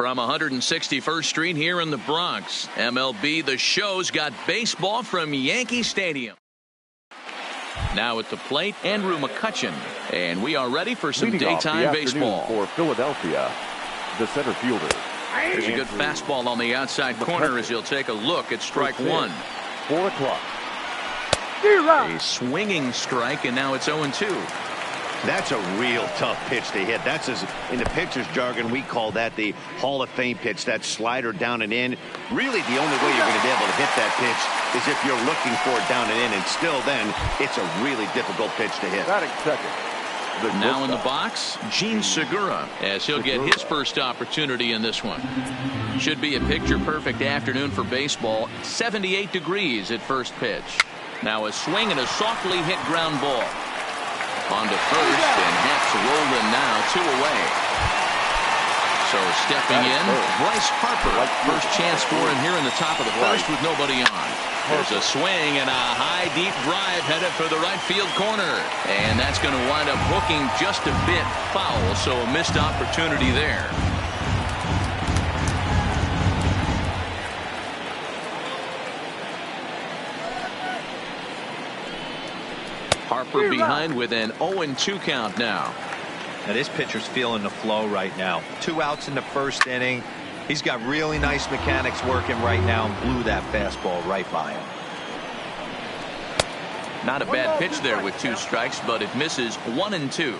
From 161st Street here in the Bronx, MLB The Show's got baseball from Yankee Stadium. Now at the plate, Andrew McCutchen. And we are ready for some daytime baseball. For Philadelphia, the center fielder. Here's a good fastball on the outside corner as he'll take a look at strike one. 4 o'clock. A swinging strike, and now it's 0-2. That's a real tough pitch to hit. That's, in the pitcher's jargon, we call that the Hall of Fame pitch, that slider down and in. Really, the only way you're going to be able to hit that pitch is if you're looking for it down and in, and still then, it's a really difficult pitch to hit. Batting second. Now in the box, Gene Segura, as he'll get his first opportunity in this one. Should be a picture-perfect afternoon for baseball. 78 degrees at first pitch. Now a swing and a softly hit ground ball. On to first, and Haps rolling now, 2 away. So stepping in, Bryce Harper. First chance for him here in the top of the first with nobody on. There's a swing and a high, deep drive headed for the right field corner. And that's going to wind up hooking just a bit foul, so a missed opportunity there. Harper behind with an 0-2 count now. Now this pitcher's feeling the flow right now. 2 outs in the first inning. He's got really nice mechanics working right now and blew that fastball right by him. Not a bad pitch there with 2 strikes, but it misses 1-2.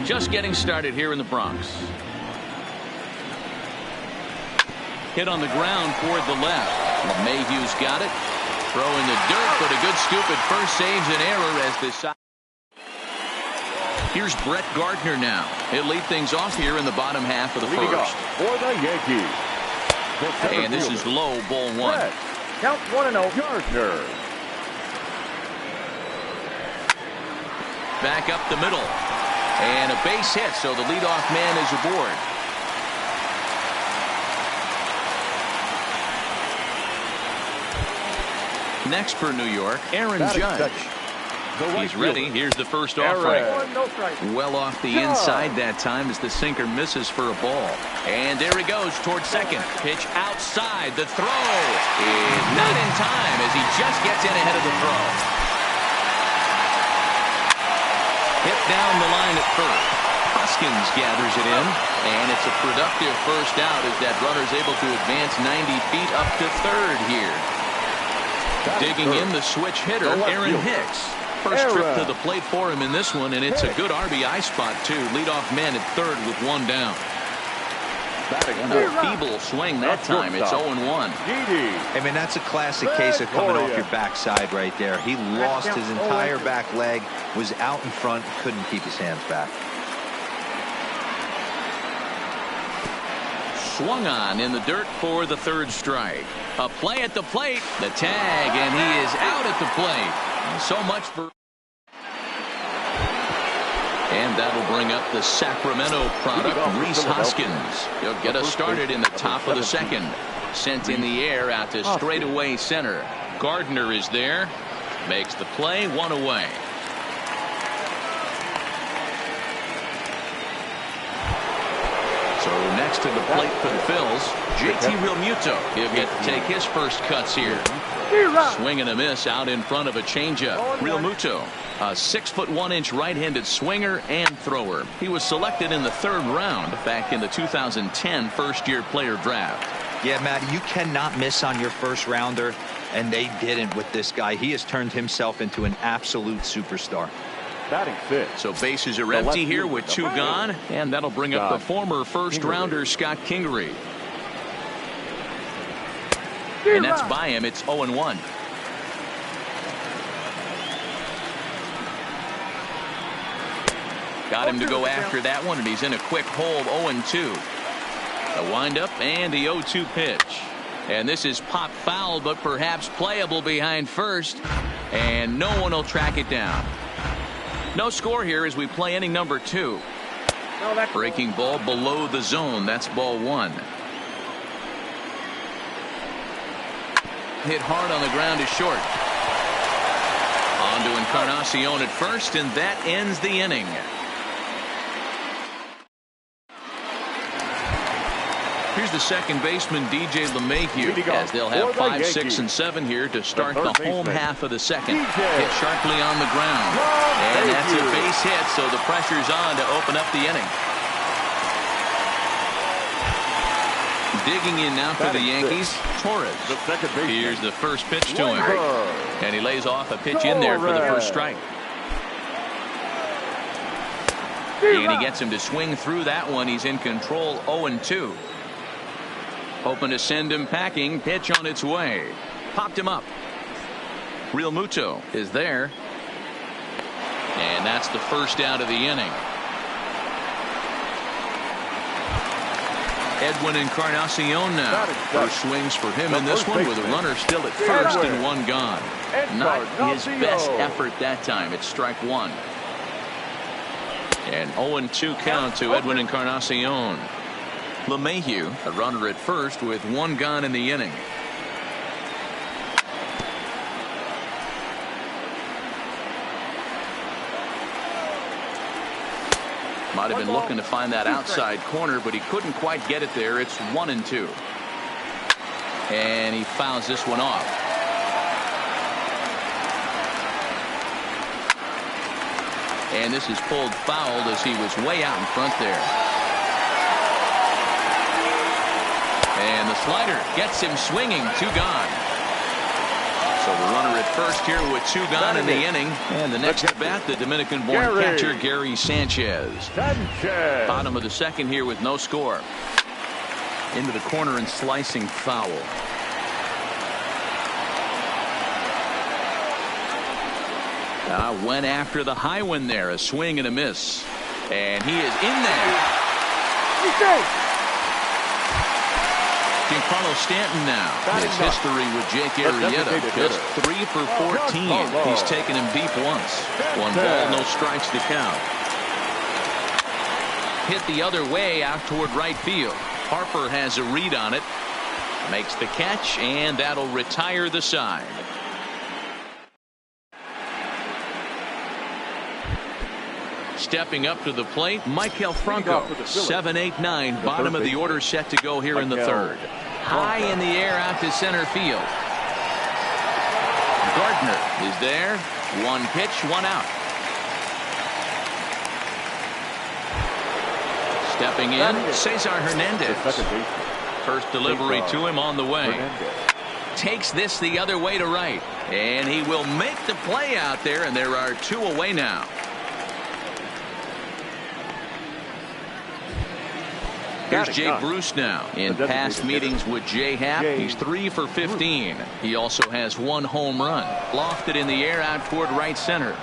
Just getting started here in the Bronx. Hit on the ground toward the left. Mayhew's got it. Throw in the dirt, but a good scoop at first saves an error as this. Here's Brett Gardner now. He'll lead things off here in the bottom half of the first. For the Yankees. And this is low, ball 1. Brett. Count 1-0. Gardner. Back up the middle. And a base hit, so the leadoff man is aboard. Next for New York, Aaron Judge. He's ready. Here's the first offering. Well off the inside that time as the sinker misses for a ball. And there he goes towards second. Pitch outside. The throw is not in time as he just gets in ahead of the throw. Hit down the line at first. Hoskins gathers it in, and it's a productive first out as that runner's able to advance 90 feet up to third here. Digging in the switch hitter, Aaron Hicks. First trip to the plate for him in this one, and it's a good RBI spot, too. Leadoff man at third with 1 down. A feeble swing that time. It's 0-1. I mean, that's a classic case of coming off your backside right there. He lost his entire back leg, was out in front, couldn't keep his hands back. Swung on in the dirt for the third strike. A play at the plate. The tag, and he is out at the plate. So much for... And that'll bring up the Sacramento product, Rhys Hoskins. He'll get us started in the top of the second. Sent in the air out to straightaway center. Gardner is there. Makes the play, 1 away. So next to the plate for the Phils, JT Realmuto. He'll get to take his first cuts here. Swing and a miss out in front of a changeup. Realmuto, a 6'1" right-handed swinger and thrower. He was selected in the 3rd round back in the 2010 first-year player draft. Yeah, Matt, you cannot miss on your first rounder, and they didn't with this guy. He has turned himself into an absolute superstar. Batting fifth. So bases are empty here with 2 gone, and that'll bring up the former first-rounder Scott Kingery. And that's by him. It's 0-1. Got him to go after that one, and he's in a quick hold. 0-2. A windup and the 0-2 pitch. And this is pop foul, but perhaps playable behind first, and no one will track it down. No score here as we play inning number 2. Breaking ball below the zone. That's ball 1. Hit hard on the ground is short. On to Encarnacion at first, and that ends the inning. Here's the second baseman, DJ LeMahieu, as they'll have 5, 6, and 7 here to start the home half of the second. Hit sharply on the ground. And that's a base hit, so the pressure's on to open up the inning. Digging in now for the Yankees, Torres. Here's the first pitch to him. And he lays off a pitch in there for the first strike. And he gets him to swing through that one. He's in control, 0-2. Hoping to send him packing. Pitch on its way. Popped him up. Real Muto is there. And that's the first out of the inning. Edwin Encarnacion now. First swings for him in this one with a runner still at first and one gone. Not his best effort that time. It's strike one. And 0-2 count to Edwin Encarnacion. LeMahieu, a runner at first with one gone in the inning. Might have been looking to find that outside corner, but he couldn't quite get it there. It's 1-2. And he fouls this one off. And this is pulled fouled as he was way out in front there. And the slider gets him swinging. 2 gone. So the runner at first here with 2 gone in the inning. And the next at bat, the Dominican-born catcher, Gary Sanchez. Bottom of the second here with no score. Into the corner and slicing foul. Went after the high one there. A swing and a miss. And he is in there. Giancarlo Stanton now. His history with Jake Arrieta. Just 3 for 14. He's taken him deep once. 1 ball, no strikes to count. Hit the other way out toward right field. Harper has a read on it. Makes the catch, and that'll retire the side. Stepping up to the plate, Michael Franco. 7, 8, 9. Bottom of the order set to go here in the third. High in the air out to center field. Gardner is there. 1 pitch, 1 out. Stepping in, Cesar Hernandez. First delivery to him on the way. Takes this the other way to right. And he will make the play out there, and there are 2 away now. Here's Jay Bruce now. In past meetings with Jay Happ, he's 3 for 15. He also has 1 home run. Lofted in the air out toward right center.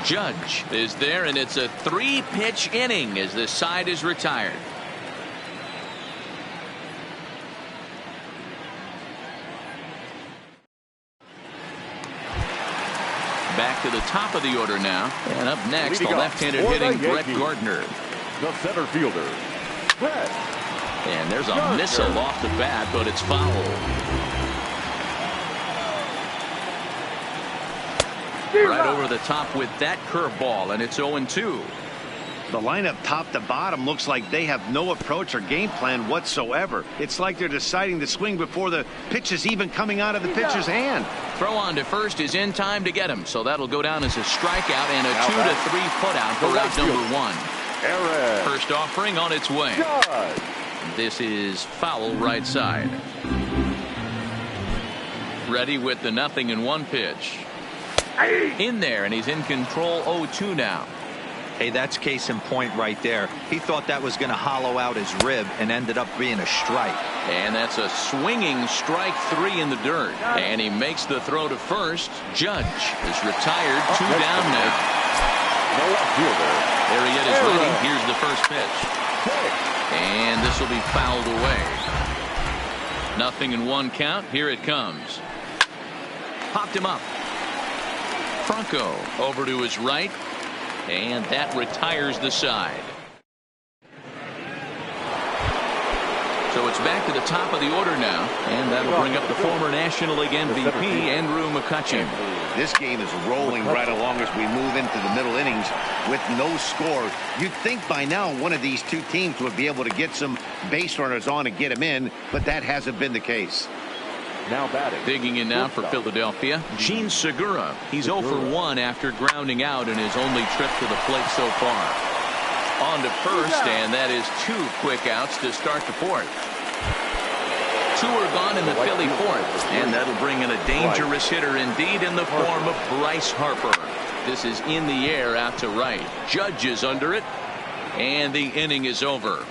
Judge is there, and it's a 3-pitch inning as the side is retired. Back to the top of the order now. And up next, the left-handed hitting Brett Gardner. The center fielder, Brett. And there's a missile off the bat, but it's foul. Right over the top with that curveball, and it's 0-2. The lineup top to bottom looks like they have no approach or game plan whatsoever. It's like they're deciding to swing before the pitch is even coming out of the pitcher's hand. Throw on to first is in time to get him, so that'll go down as a strikeout and a 2 to 3 putout for route number 1. First offering on its way. This is foul right side. Ready with the 0-1 pitch. In there, and he's in control. 0-2 now. Hey, that's case in point right there. He thought that was going to hollow out his rib and ended up being a strike. And that's a swinging strike 3 in the dirt. And he makes the throw to first. Judge is retired. 2 down now. Arrieta is ready. Here's the first pitch. And this will be fouled away. 0-1 count. Here it comes. Popped him up. Franco over to his right. And that retires the side. So So it's back to the top of the order now, and that'll bring up the former National League MVP, Andrew McCutchen. This game is rolling right along as we move into the middle innings with no score. You'd think by now one of these two teams would be able to get some base runners on and get them in, but that hasn't been the case. Now batting. Digging in now for Philadelphia, Gene Segura. He's 0 for 1 after grounding out in his only trip to the plate so far. On to first, and that is 2 quick outs to start the fourth. 2 are gone in the Philly fourth, and that'll bring in a dangerous hitter indeed in the form of Bryce Harper. This is in the air out to right. Judge is under it, and the inning is over.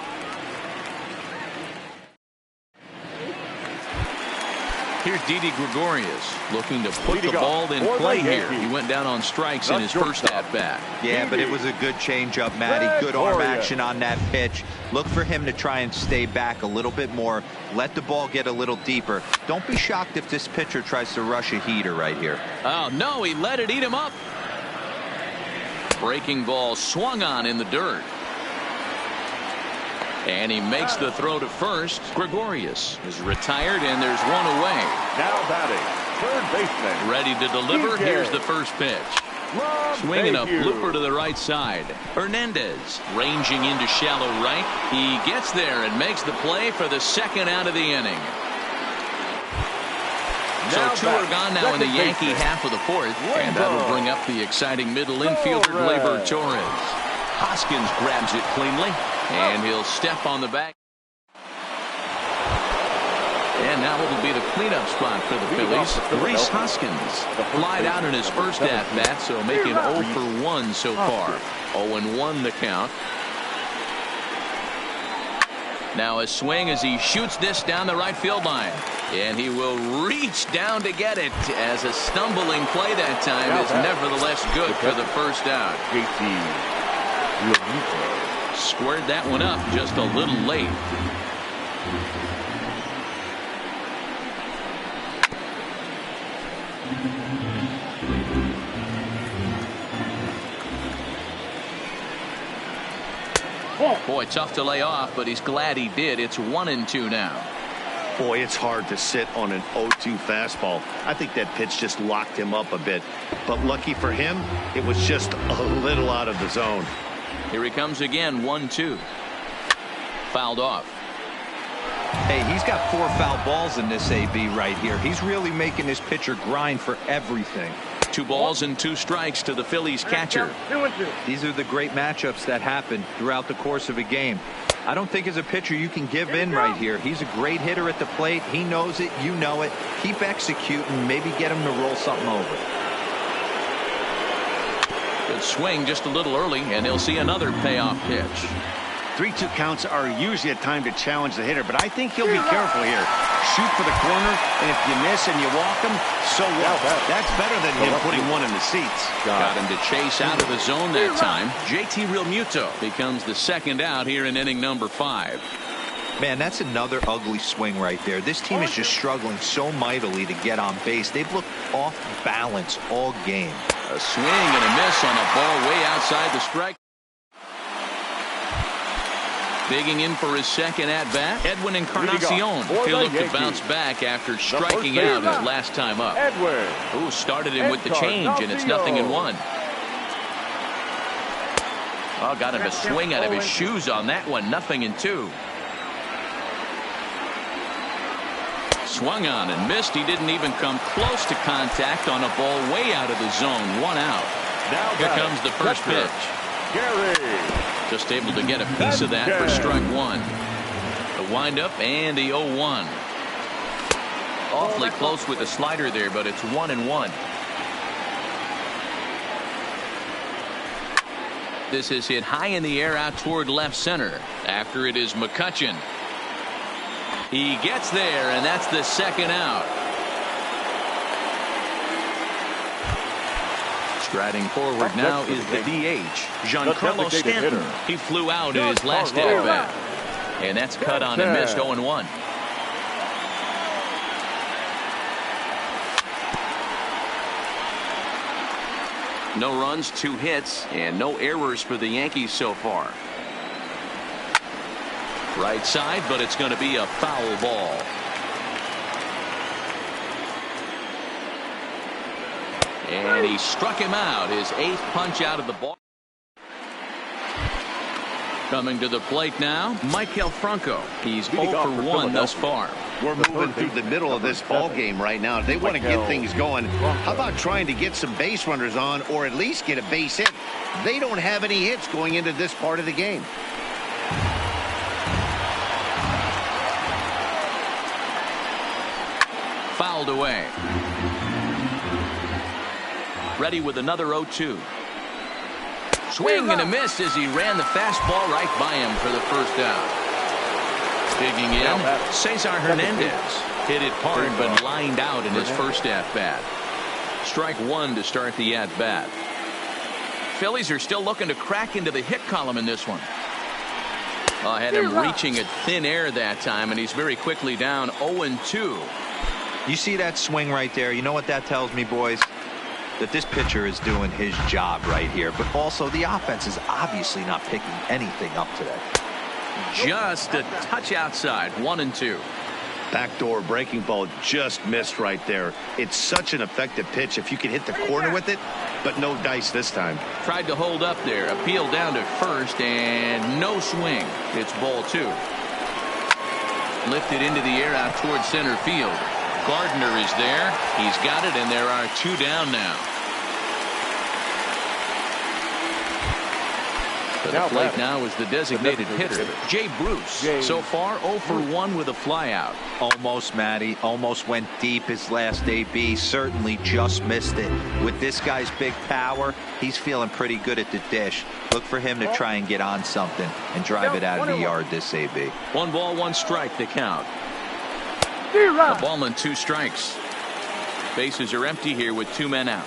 Here's Didi Gregorius looking to put the ball in play here. He went down on strikes in his first at-bat. Yeah, but it was a good changeup, Matty. Good arm action on that pitch. Look for him to try and stay back a little bit more. Let the ball get a little deeper. Don't be shocked if this pitcher tries to rush a heater right here. Oh, no, he let it eat him up. Breaking ball swung on in the dirt. And he makes the throw to first. Gregorius is retired, and there's one away. Now batting, third baseman. Ready to deliver. Here's the first pitch. Swinging a blooper to the right side. Hernandez ranging into shallow right. He gets there and makes the play for the second out of the inning. So 2 are gone now in the Yankee half of the fourth, and that'll bring up the exciting middle infielder Gleyber Torres. Hoskins grabs it cleanly, and he'll step on the back. And now it'll be the cleanup spot for the Phillies. Rhys Hoskins flied out in his first at-bat, so making 0 for 1 so far. 0-1 the count. Now a swing as he shoots this down the right field line. And he will reach down to get it, as a stumbling play that time is nevertheless good for the first out. Squared that one up just a little late. Boy, tough to lay off, but he's glad he did. It's 1-2 now. Boy, it's hard to sit on an 0-2 fastball. I think that pitch just locked him up a bit. But lucky for him, it was just a little out of the zone. Here he comes again, 1-2. Fouled off. Hey, he's got 4 foul balls in this AB right here. He's really making this pitcher grind for everything. 2 balls and 2 strikes to the Phillies catcher. These are the great matchups that happen throughout the course of a game. I don't think as a pitcher you can give in right here. He's a great hitter at the plate. He knows it. You know it. Keep executing. Maybe get him to roll something over. Good swing just a little early, and he'll see another payoff pitch. 3-2 counts are usually a time to challenge the hitter, but I think he'll be careful here. Shoot for the corner, and if you miss and you walk him, so what? That's better than him putting one in the seats. Got him to chase out of the zone that time. JT Realmuto becomes the second out here in inning number 5. Man, that's another ugly swing right there. This team is just struggling so mightily to get on base. They've looked off balance all game. A swing and a miss on a ball way outside the strike. Digging in for his second at-bat, Edwin Encarnacion. He'll look to bounce back after striking out his last time up. Ooh, started him with the change, and it's 0-1. Oh, got him to swing out of his shoes on that one. 0-2. Swung on and missed. He didn't even come close to contact on a ball way out of the zone. 1 out. Here comes the first pitch. Just able to get a piece of that for strike 1. The windup and the 0-1. Awfully close with the slider there, but it's 1-1. This is hit high in the air out toward left center. After it is McCutchen. He gets there, and that's the second out. Striding forward now is the DH, Giancarlo Stanton. He flew out in his last at-bat. And that's cut on and missed 0-1. No runs, 2 hits, and no errors for the Yankees so far. Right side, but it's going to be a foul ball. And he struck him out, his 8th punch out of the ball. Coming to the plate now, Maikel Franco. He's 0 for 1 thus far. We're moving through the middle of this ball game right now. If they want to get things going, how about trying to get some base runners on or at least get a base hit? They don't have any hits going into this part of the game. Fouled away. Ready with another 0-2. Swing and a miss as he ran the fastball right by him for the first out. Digging in, Cesar Hernandez hit it hard but lined out in his first at-bat. Strike 1 to start the at-bat. Phillies are still looking to crack into the hit column in this one. Had him reaching at thin air that time, and he's very quickly down 0-2. You see that swing right there? You know what that tells me, boys? That this pitcher is doing his job right here, but also the offense is obviously not picking anything up today. Just a touch outside, 1-2. Backdoor breaking ball just missed right there. It's such an effective pitch if you can hit the corner with it, but no dice this time. Tried to hold up there, appeal down to first, and no swing. It's ball 2. Lifted into the air out towards center field. Gardner is there. He's got it, and there are 2 down now. To the plate now is the designated hitter, Jay Bruce. So far, 0 for 1 with a flyout. Almost, Matty. Almost went deep his last AB. Certainly just missed it. With this guy's big power, he's feeling pretty good at the dish. Look for him to try and get on something and drive it out of the yard this AB. 1 ball, 1 strike to count. A ball and 2 strikes. Bases are empty here with 2 men out.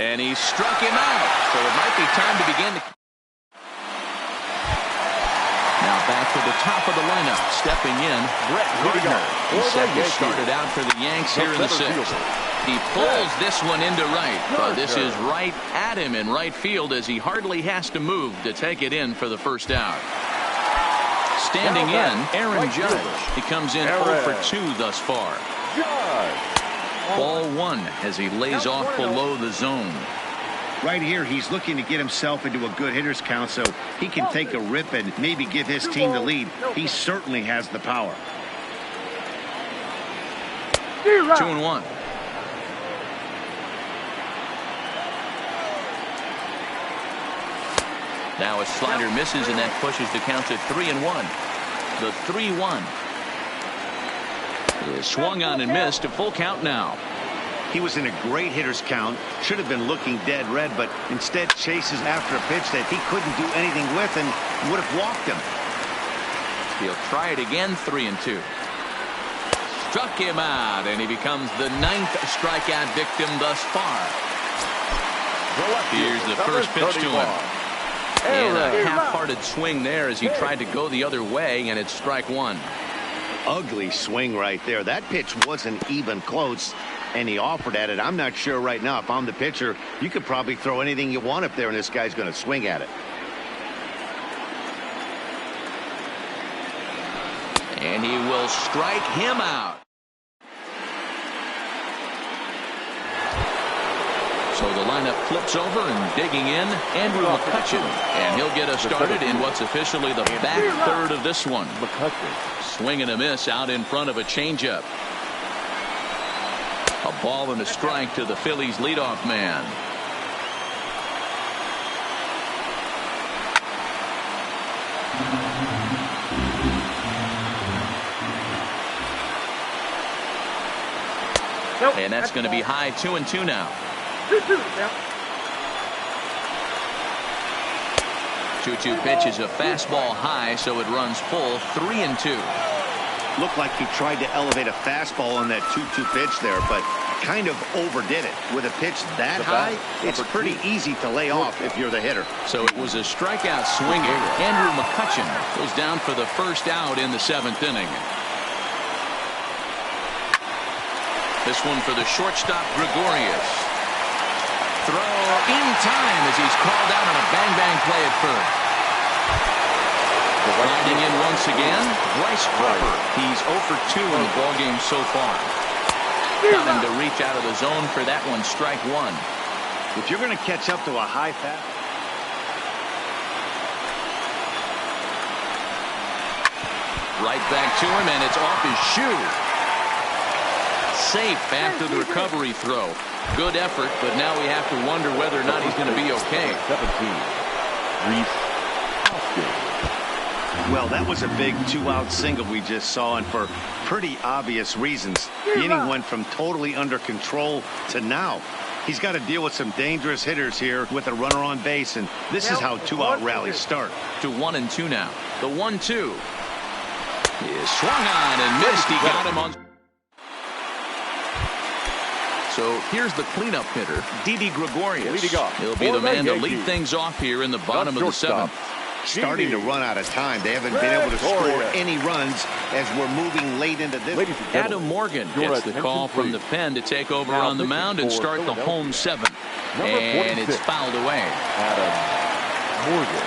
And he struck him out. So it might be time to begin. Now back to the top of the lineup. Stepping in, Brett Gardner. He's set to start it out for the Yanks here in the 6th. He pulls this one into right. But this is right at him in right field as he hardly has to move to take it in for the first out. Standing in, Aaron Judge. He comes in 0 for 2 thus far. Ball 1 as he lays off below the zone. Right here, he's looking to get himself into a good hitter's count so he can take a rip and maybe give his team the lead. He certainly has the power. 2-1. Now a slider misses, and that pushes the count to 3-1. The 3-1 is swung on and missed. A full count now. He was in a great hitter's count. Should have been looking dead red, but instead chases after a pitch that he couldn't do anything with and would have walked him. He'll try it again. 3-2. Struck him out, and he becomes the 9th strikeout victim thus far. Here's the first pitch to him. And a half-hearted swing there as he tried to go the other way, and it's strike 1. Ugly swing right there. That pitch wasn't even close, and he offered at it. I'm not sure right now if I'm the pitcher. You could probably throw anything you want up there, and this guy's going to swing at it. And he will strike him out. So the lineup flips over, and digging in, Andrew McCutchen. And he'll get us started in what's officially the back third of this one. Swing and a miss out in front of a changeup. A ball and a strike to the Phillies leadoff man. And that's going to be high. 2-2 now. 2-2 pitch is a fastball high, so it runs full. 3-2. Looked like he tried to elevate a fastball on that 2-2 pitch there, but kind of overdid it. With a pitch that high, it's pretty easy to lay off if you're the hitter. So it was a strikeout swinger. Andrew McCutchen goes down for the first out in the 7th inning. This one for the shortstop, Gregorius. Throw in time as he's called out on a bang-bang play at first. Grinding in once again, Bryce Harper. He's 0 for 2 in the ballgame so far. Got him to reach out of the zone for that one. Strike one. If you're going to catch up to a high pass. Right back to him, and it's off his shoe. Safe after the recovery throw. Good effort, but now we have to wonder whether or not he's going to be okay. 17. Well, that was a big 2-out single we just saw, and for pretty obvious reasons. The inning went from totally under control to now. He's got to deal with some dangerous hitters here with a runner on base, and this is how 2-out rallies start. To 1-2 now. The 1-2 is swung on and missed. He got him on. So here's the cleanup hitter, Didi Gregorius. He'll be the man to lead things off here in the bottom of the seventh. Starting to run out of time. They haven't been able to score any runs as we're moving late into this. Adam Morgan gets the call from the pen to take over on the mound and start the home seventh. And it's fouled away. Adam Morgan.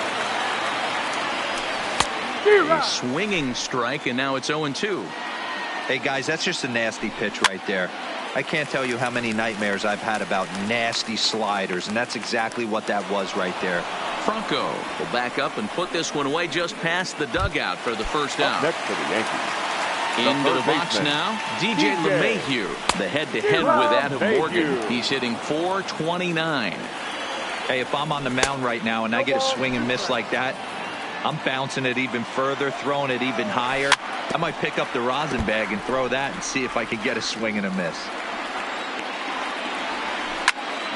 A swinging strike, and now it's 0-2. Hey, guys, that's just a nasty pitch right there. I can't tell you how many nightmares I've had about nasty sliders, and that's exactly what that was right there. Franco will back up and put this one away just past the dugout for the first out. Next for the Yankees. Into the box now, DJ LeMahieu, the head-to-head with Adam Morgan. He's hitting .429. Hey, if I'm on the mound right now and I get a swing and miss like that, I'm bouncing it even further, throwing it even higher. I might pick up the rosin bag and throw that and see if I can get a swing and a miss.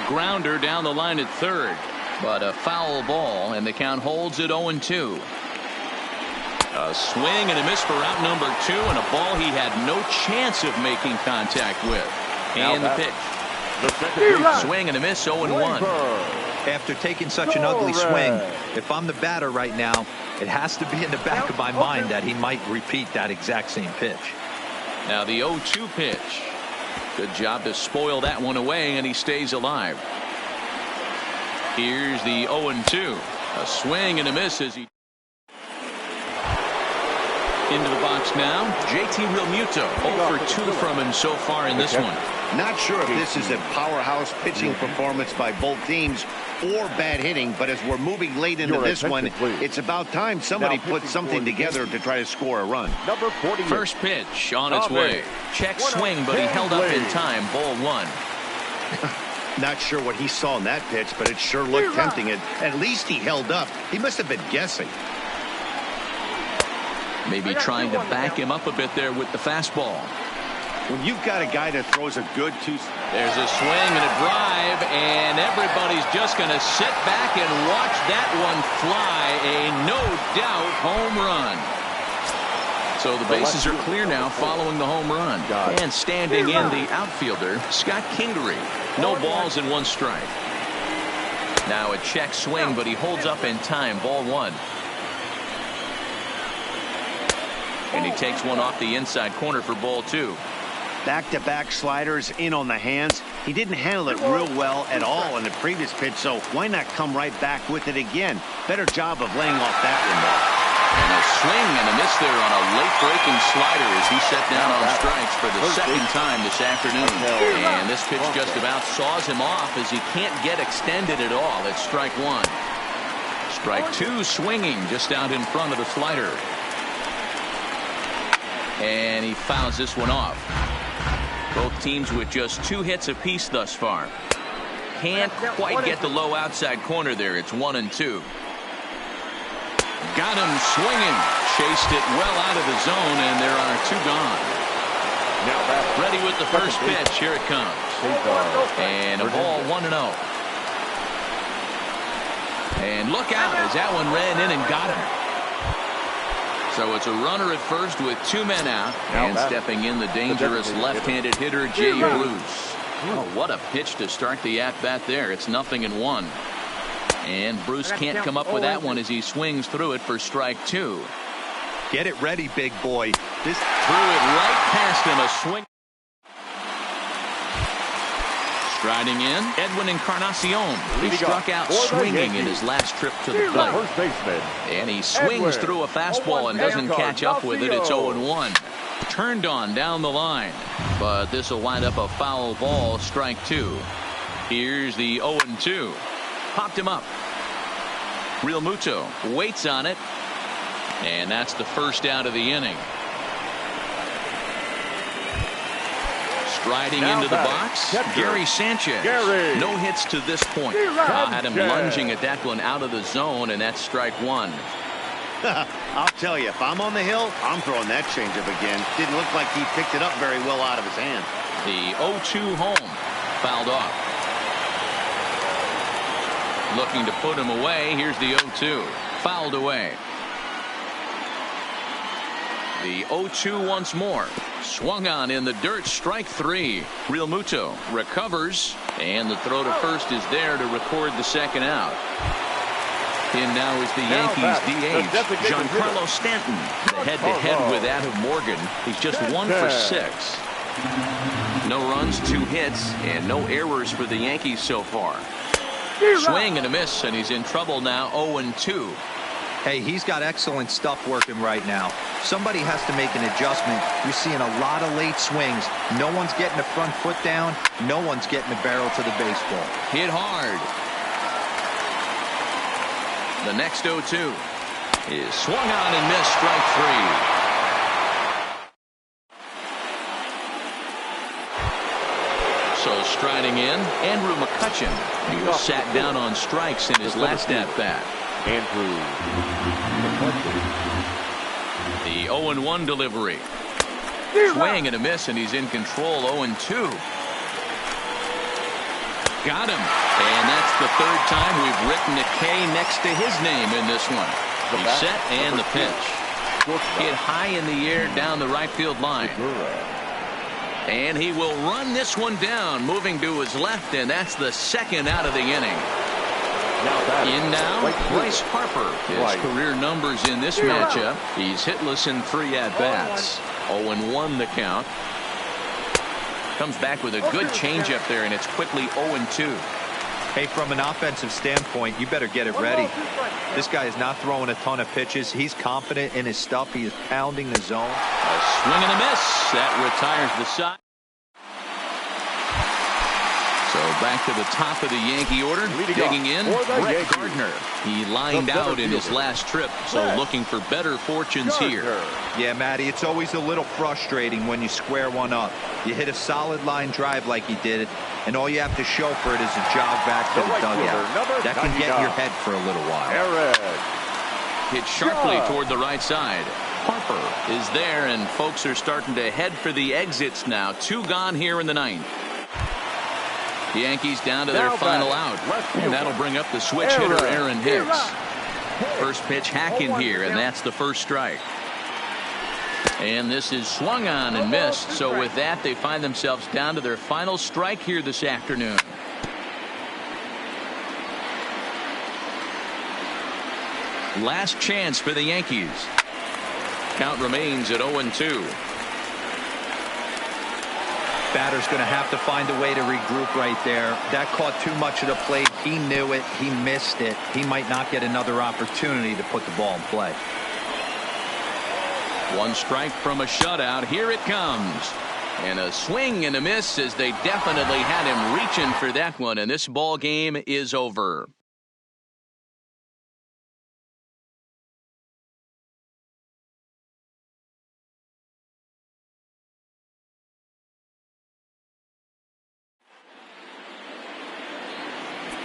Grounder down the line at third, but a foul ball, and the count holds at 0-2. A swing and a miss for out number 2, and a ball he had no chance of making contact with. And the pitch. Swing and a miss, 0-1. After taking such an ugly swing, if I'm the batter right now, it has to be in the back of my mind that he might repeat that exact same pitch. Now the 0-2 pitch. Good job to spoil that one away, and he stays alive. Here's the 0-2. A swing and a miss as he into the box now. JT Realmuto, 0 for 2 from him so far in this one. Not sure if this is a powerhouse pitching performance by both teams or bad hitting, but as we're moving late into this one, it's about time somebody puts something together to try to score a run. Number 40. First pitch on its way. Check swing, but he held up in time. Ball 1. Not sure what he saw in that pitch, but it sure looked tempting. At least he held up. He must have been guessing. Maybe trying to back him up a bit there with the fastball. When you've got a guy that throws a good there's a swing and a drive, and everybody's just going to sit back and watch that one fly. A no-doubt home run. So the bases are clear now following the home run. And standing in the outfielder, Scott Kingery. No balls and 1 strike. Now a check swing, but he holds up in time. Ball 1. And he takes one off the inside corner for ball 2. Back-to-back sliders in on the hands. He didn't handle it real well at all in the previous pitch, so why not come right back with it again? Better job of laying off that one, though. And a swing and a miss there on a late-breaking slider as he set down on strikes for the second time this afternoon. And this pitch just about saws him off as he can't get extended at all. It's strike 1. Strike 2 swinging just out in front of the slider. And he fouls this one off. Both teams with just 2 hits apiece thus far. Can't quite get the low outside corner there. It's 1-2. Got him swinging. Chased it well out of the zone, and there are 2 gone. Ready with the first pitch. Here it comes. And a ball 1-0. And look out as that one ran in and got him. So it's a runner at first with 2 men out, and stepping in the dangerous left-handed hitter Jay Bruce. Oh, what a pitch to start the at-bat there. It's 0-1. And Bruce can't come up with that one as he swings through it for strike 2. Get it ready, big boy. This threw it right past him. A swing. Striding in, Edwin Encarnacion. He struck out swinging in his last trip to the plate. First baseman. And he swings through a fastball and doesn't catch up with it. It's 0-1. Turned on down the line. But this will wind up a foul ball, strike 2. Here's the 0-2. Popped him up. Real Muto waits on it. And that's the first out of the inning. Striding into the box, Gary Sanchez. No hits to this point. Had him lunging at that one out of the zone, and that's strike 1. I'll tell you, if I'm on the hill, I'm throwing that changeup again. Didn't look like he picked it up very well out of his hand. The 0-2 home, fouled off. Looking to put him away. Here's the 0-2, fouled away. The 0-2 once more. Swung on in the dirt, strike 3. Real Muto recovers, and the throw to first is there to record the second out. In now is the Yankees DH, Giancarlo Stanton. The head-to-head with Adam Morgan. He's just 1 for 6. No runs, 2 hits, and no errors for the Yankees so far. Swing and a miss, and he's in trouble now, 0-2. Hey, he's got excellent stuff working right now. Somebody has to make an adjustment. You're seeing a lot of late swings. No one's getting the front foot down. No one's getting the barrel to the baseball. Hit hard. The next 0-2 is swung on and missed, strike 3. So striding in, Andrew McCutchen. He was sat down on strikes in his last at-bat. Andrew McCutchen. The 0-1 delivery. Swing and a miss, and he's in control. 0-2. Got him. And that's the third time we've written a K next to his name in this one. He's set and the pitch. Hit high in the air down the right field line. And he will run this one down, moving to his left, and that's the second out of the inning. In now, Bryce Harper. His career numbers in this matchup. He's hitless in 3 at-bats. 0-1 the count. Comes back with a good changeup there, and it's quickly 0-2. Hey, from an offensive standpoint, you better get it ready. This guy is not throwing a ton of pitches. He's confident in his stuff. He is pounding the zone. A swing and a miss. That retires the side. So back to the top of the Yankee order. Digging in, Brett Gardner. He lined out in his last trip, so looking for better fortunes here. Yeah, Matty, it's always a little frustrating when you square one up. You hit a solid line drive like he did, and all you have to show for it is a jog back to the dugout. That can get in your head for a little while. Hit sharply toward the right side. Harper is there, and folks are starting to head for the exits now. 2 gone here in the 9th. The Yankees down to their final out, and that'll bring up the switch hitter Aaron Hicks. First pitch hacking here, and that's the first strike. And this is swung on and missed, so with that they find themselves down to their final strike here this afternoon. Last chance for the Yankees. Count remains at 0-2. Batter's going to have to find a way to regroup right there. That caught too much of the plate. He knew it. He missed it. He might not get another opportunity to put the ball in play. 1 strike from a shutout. Here it comes. And a swing and a miss, as they definitely had him reaching for that one. And this ball game is over.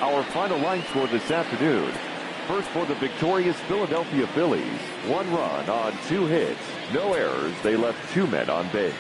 Our final line score this afternoon. First for the victorious Philadelphia Phillies. 1 run on 2 hits. No errors. They left 2 men on base.